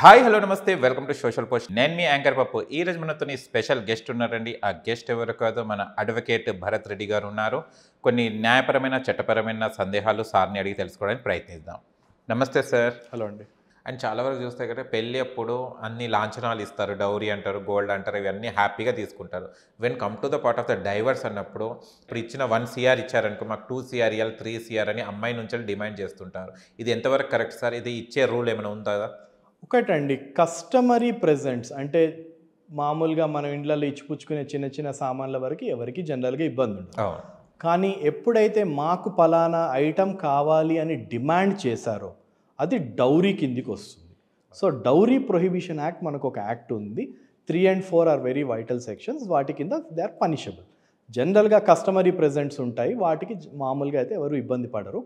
Hi hello నమస్తే welcome to social post. నేను మీ యాంకర్ పప్పు. ఈ రోజు మనతో స్పెషల్ గెస్ట్ ఉన్నారండి. ఆ గెస్ట్ ఎవరు కాదు, మన అడ్వకేట్ భరత్ రెడ్డి గారు ఉన్నారు. కొన్ని న్యాయపరమైన చట్టపరమైన సందేహాలు సార్ని అడిగి తెలుసుకోవడానికి ప్రయత్నిద్దాం. నమస్తే సార్. హలో అండి. అండ్ చాలా వరకు చూస్తే కదా పెళ్ళి అప్పుడు అన్ని లాంఛనాలు ఇస్తారు, డౌరీ అంటారు, గోల్డ్ అంటారు, ఇవన్నీ హ్యాపీగా తీసుకుంటారు. When come to the part of the divorce అన్నప్పుడు ఇప్పుడు ఇచ్చిన 1 CR ఇచ్చారనుకో, మాకు 2 CR ఇవ్వాలి, 3 CR అని అమ్మాయి నుంచి డిమాండ్ చేస్తుంటారు. ఇది ఎంతవరకు కరెక్ట్ సార్? ఇది ఇచ్చే రూల్ ఏమైనా ఉందా? ఒకటండి, కస్టమరీ ప్రెజెంట్స్ అంటే మామూలుగా మనం ఇండ్లలో ఇచ్చిపుచ్చుకునే చిన్న చిన్న సామాన్ల వరకు ఎవరికి జనరల్గా ఇబ్బంది ఉండదు. కానీ ఎప్పుడైతే మాకు పలానా ఐటమ్ కావాలి అని డిమాండ్ చేశారో అది డౌరీ కిందికి వస్తుంది. సో డౌరీ ప్రొహిబిషన్ యాక్ట్ మనకు ఒక యాక్ట్ ఉంది. 3 and 4 are very vital sections. వాటి కింద దే ఆర్ పనిషబుల్. జనరల్గా కస్టమరీ ప్రెజెంట్స్ ఉంటాయి, వాటికి మామూలుగా అయితే ఎవరు ఇబ్బంది పడరు.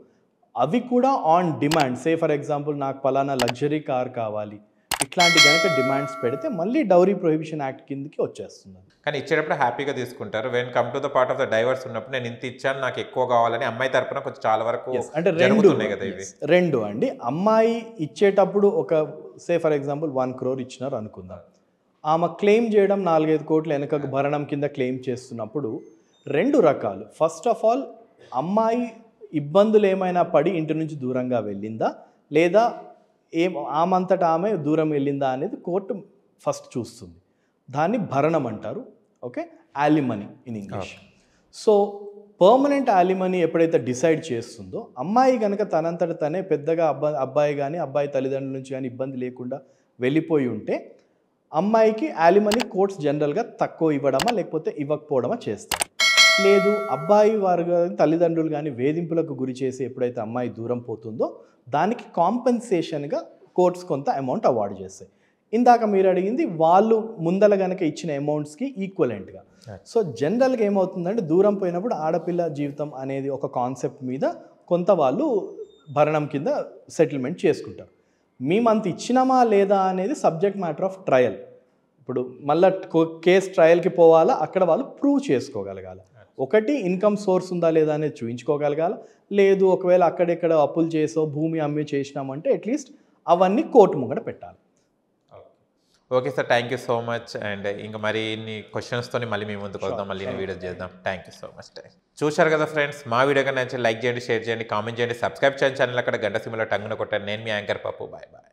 అవి కూడా on demand, say for example నాకు పలానా లగ్జరీ కార్ కావాలి, ఇట్లాంటి కనుక డిమాండ్స్ పెడితే మళ్ళీ డౌరీ ప్రొహిబిషన్ యాక్ట్ కిందకి వచ్చేస్తుంది. కానీ ఇచ్చేటప్పుడు హ్యాపీగా తీసుకుంటారు. When come to the part of the divorce ఉన్నప్పుడు నేను ఇంత ఇచ్చాను, నాకు ఎక్కువ కావాలని అమ్మాయి తరపున కొంచెం చాలా వరకు అంటే రెండు అండి. అమ్మాయి ఇచ్చేటప్పుడు ఒక సే ఫర్ ఎగ్జాంపుల్ 1 crore ఇచ్చినారు అనుకుందాం. ఆమె క్లెయిమ్ చేయడం 4-5 కోట్లు వెనక భరణం కింద క్లెయిమ్ చేస్తున్నప్పుడు 2 రకాలు. ఫస్ట్ ఆఫ్ ఆల్, అమ్మాయి ఇబ్బందులు ఏమైనా పడి ఇంటి నుంచి దూరంగా వెళ్ళిందా లేదా ఆమంతటా ఆమె దూరం వెళ్ళిందా అనేది కోర్టు ఫస్ట్ చూస్తుంది. దాన్ని భరణం అంటారు. Okay, యాలిమనీ in English. So permanent యాలిమనీ ఎప్పుడైతే డిసైడ్ చేస్తుందో, అమ్మాయి కనుక తనంతట తనే పెద్దగా అబ్బాయి కానీ అబ్బాయి తల్లిదండ్రుల నుంచి కానీ ఇబ్బంది లేకుండా వెళ్ళిపోయి ఉంటే అమ్మాయికి యాలిమనీ కోర్ట్స్ జనరల్గా తక్కువ ఇవ్వడమా లేకపోతే ఇవ్వకపోవడమా చేస్తారు. లేదు, అబ్బాయి వారు తల్లిదండ్రులు కానీ వేధింపులకు గురి చేసి ఎప్పుడైతే అమ్మాయి దూరం పోతుందో దానికి కాంపెన్సేషన్గా కోర్ట్స్ కొంత అమౌంట్ అవార్డు చేస్తాయి. ఇందాక మీరు అడిగింది వాళ్ళు ముందల కనుక ఇచ్చిన అమౌంట్స్కి ఈక్వలెంట్గా. సో జనరల్గా ఏమవుతుందంటే, దూరం పోయినప్పుడు ఆడపిల్ల జీవితం అనేది ఒక కాన్సెప్ట్ మీద కొంత వాళ్ళు భరణం కింద సెటిల్మెంట్ చేసుకుంటారు. మేము అంత ఇచ్చినామా లేదా అనేది సబ్జెక్ట్ మ్యాటర్ ఆఫ్ ట్రయల్. ఇప్పుడు మళ్ళీ కేసు ట్రయల్కి పోవాలా, అక్కడ వాళ్ళు ప్రూవ్ చేసుకోగలగాలి. ఒకటి, ఇన్కమ్ సోర్స్ ఉందా లేదా అనేది చూపించుకోగలగాలి. లేదు, ఒకవేళ అక్కడెక్కడ అప్పులు చేసో భూమి అమ్మి చేసినామంటే అట్లీస్ట్ అవన్నీ కోర్టు ముంగట పెట్టాలి. Okay sir, thank you so much. And ఇంకా మరి ఇన్ని క్వశ్చన్స్తో మళ్ళీ మేము ముందుకు వద్దాం, మళ్ళీ వీడియో చేద్దాం. Thank you so much. చూశారు కదా ఫ్రెండ్స్, మా వీడియో కన్నా నచ్చి లైక్ చేయండి, షేర్ చేయండి, కామెంట్ చేయండి, సబ్స్క్రైబ్ చేయండి ఛానల్. అక్కడ గంట సిమ్లో టంగున కొట్టాను. నేను మీ యాంకర్ పప్పు. Bye bye.